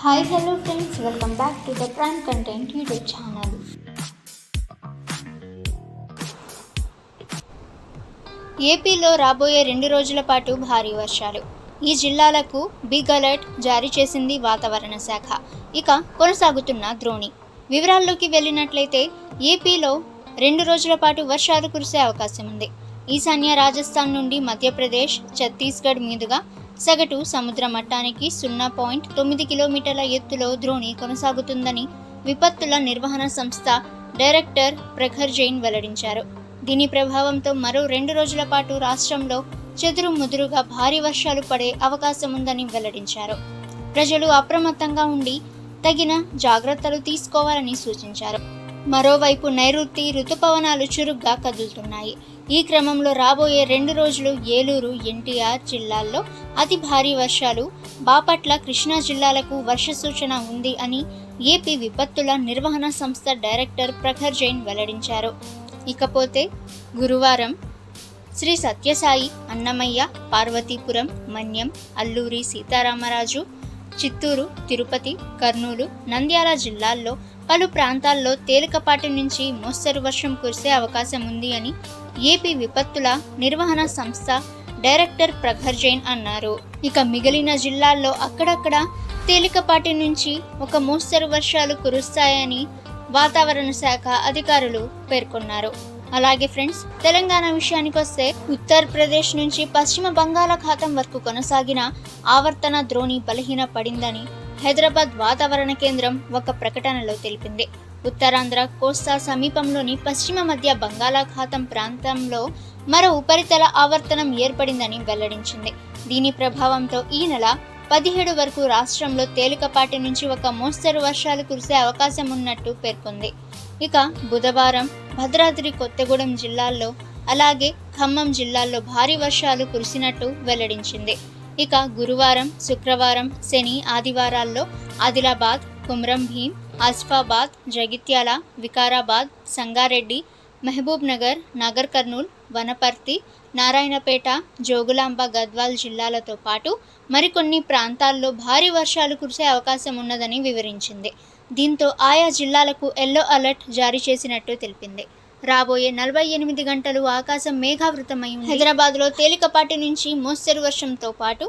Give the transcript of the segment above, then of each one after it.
Hi hello friends, welcome back to the prime content YouTube channel. ఏపీలో రాబోయే 2 రోజుల పాటు భారీ వర్షాలు. ఈ జిల్లాలకు బిగ్ అలర్ట్ జారీ చేసింది వాతావరణ శాఖ. ఇక కొనసాగుతున్న ద్రోణి. వివరాల్లోకి వెళ్ళినట్లయితే ఏపీలో 2 రోజుల పాటు వర్షాలు కురిసే అవకాశం ఉంది. ఈశాన్య రాజస్థాన్ నుండి మధ్యప్రదేశ్, ఛత్తీస్గఢ్ మీదుగా సగటు సముద్ర మట్టానికి 0.9 కిలోమీటర్ల ఎత్తులో ద్రోణి కొనసాగుతుందని విపత్తుల నిర్వహణ సంస్థ డైరెక్టర్ ప్రఖర్ జైన్ వెల్లడించారు. దీని ప్రభావంతో మరో 2 రోజుల పాటు రాష్ట్రంలో చెదురుముదురుగా భారీ వర్షాలు పడే అవకాశం ఉందని వెల్లడించారు. ప్రజలు అప్రమత్తంగా ఉండి తగిన జాగ్రత్తలు తీసుకోవాలని సూచించారు. మరోవైపు నైరుతి రుతుపవనాలు చురుగ్గా కదులుతున్నాయి. ఈ క్రమంలో రాబోయే 2 రోజులు ఏలూరు, ఎన్టీఆర్ జిల్లాల్లో అతి భారీ వర్షాలు, బాపట్ల, కృష్ణా జిల్లాలకు వర్ష సూచన ఉంది అని ఏపీ విపత్తుల నిర్వహణ సంస్థ డైరెక్టర్ ప్రఖర్ జైన్ వెల్లడించారు. ఇకపోతే గురువారం శ్రీ సత్యసాయి, అన్నమయ్య, పార్వతీపురం, మన్యం, అల్లూరి సీతారామరాజు, చిత్తూరు, తిరుపతి, కర్నూలు, నంద్యాల జిల్లాల్లో పలు ప్రాంతాల్లో తేలికపాటి నుంచి మోస్తరు వర్షం కురిసే అవకాశం ఉంది అని ఏపీ విపత్తుల నిర్వహణ సంస్థ డైరెక్టర్ ప్రఖర్ జైన్ అన్నారు. ఇక మిగిలిన జిల్లాల్లో అక్కడక్కడ తేలికపాటి నుంచి ఒక మోస్తరు వర్షాలు కురుస్తాయని వాతావరణ శాఖ అధికారులు పేర్కొన్నారు. అలాగే ఫ్రెండ్స్, తెలంగాణ విషయానికి వస్తే ఉత్తరప్రదేశ్ నుంచి పశ్చిమ బంగాళాఖాతం వరకు కొనసాగిన ఆవర్తన ద్రోణి బలహీన పడిందని హైదరాబాద్ వాతావరణ కేంద్రం ఒక ప్రకటనలో తెలిపింది. ఉత్తరాంధ్ర, కోస్తా సమీపంలోని పశ్చిమ మధ్య బంగాళాఖాతం ప్రాంతంలో మరో ఉపరితల ఆవర్తనం ఏర్పడిందని వెల్లడించింది. దీని ప్రభావంతో ఈ నెల 17 వరకు రాష్ట్రంలో తేలికపాటి నుంచి ఒక మోస్తరు వర్షాలు కురిసే అవకాశం ఉన్నట్టు పేర్కొంది. ఇక బుధవారం భద్రాద్రి కొత్తగూడెం జిల్లాల్లో, అలాగే ఖమ్మం జిల్లాల్లో భారీ వర్షాలు కురిసినట్టు వెల్లడించింది. ఇక గురువారం, శుక్రవారం, శని, ఆదివారాల్లో ఆదిలాబాద్, కుమ్రం భీం, ఆసిఫాబాద్, జగిత్యాల, వికారాబాద్, సంగారెడ్డి, మహబూబ్ నగర్, నాగర్ కర్నూల్, వనపర్తి, నారాయణపేట, జోగులాంబ, గద్వాల్ జిల్లాలతో పాటు మరికొన్ని ప్రాంతాల్లో భారీ వర్షాలు కురిసే అవకాశం ఉన్నదని వివరించింది. దీంతో ఆయా జిల్లాలకు ఎల్లో అలర్ట్ జారీ చేసినట్టు తెలిపింది. రాబోయే 48 గంటలు ఆకాశం మేఘావృతమై హైదరాబాద్లో తేలికపాటి నుంచి మోస్తరు వర్షంతో పాటు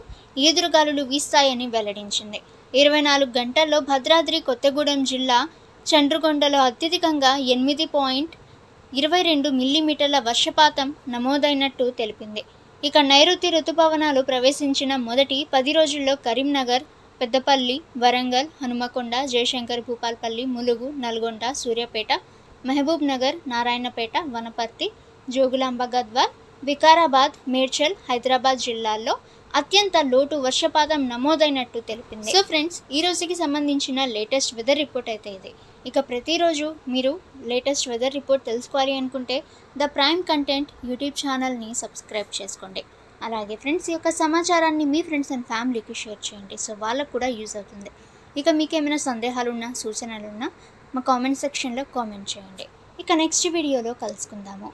ఈదురుగాలులు వీస్తాయని వెల్లడించింది. 24 గంటల్లో భద్రాద్రి కొత్తగూడెం జిల్లా చండ్రుగొండలో అత్యధికంగా 8.22 మిల్లీమీటర్ల వర్షపాతం నమోదైనట్టు తెలిపింది. ఇక నైరుతి రుతుపవనాలు ప్రవేశించిన మొదటి 10 రోజుల్లో కరీంనగర్, పెద్దపల్లి, వరంగల్, హనుమకొండ, జయశంకర్ భూపాల్పల్లి, ములుగు, నల్గొండ, సూర్యాపేట, మహబూబ్ నగర్, నారాయణపేట, వనపర్తి, జోగులాంబ, గద్వాల్, వికారాబాద్, మేడ్చల్, హైదరాబాద్ జిల్లాల్లో అత్యంత లోటు వర్షపాతం నమోదైనట్టు తెలిపింది. సో ఫ్రెండ్స్, ఈ రోజుకి సంబంధించిన లేటెస్ట్ వెదర్ రిపోర్ట్ అయితే ఇది. ఇక ప్రతిరోజు మీరు లేటెస్ట్ వెదర్ రిపోర్ట్ తెలుసుకోవాలి అనుకుంటే ద ప్రైమ్ కంటెంట్ యూట్యూబ్ ఛానల్ని సబ్స్క్రైబ్ చేసుకోండి. అలాగే ఫ్రెండ్స్, ఈ యొక్క సమాచారాన్ని మీ ఫ్రెండ్స్ అండ్ ఫ్యామిలీకి షేర్ చేయండి. సో వాళ్ళకు కూడా యూజ్ అవుతుంది. ఇక మీకు ఏమైనా సందేహాలున్నా, సూచనలున్నా మా కామెంట్ సెక్షన్లో కామెంట్ చేయండి. ఇక నెక్స్ట్ వీడియోలో కలుసుకుందాము.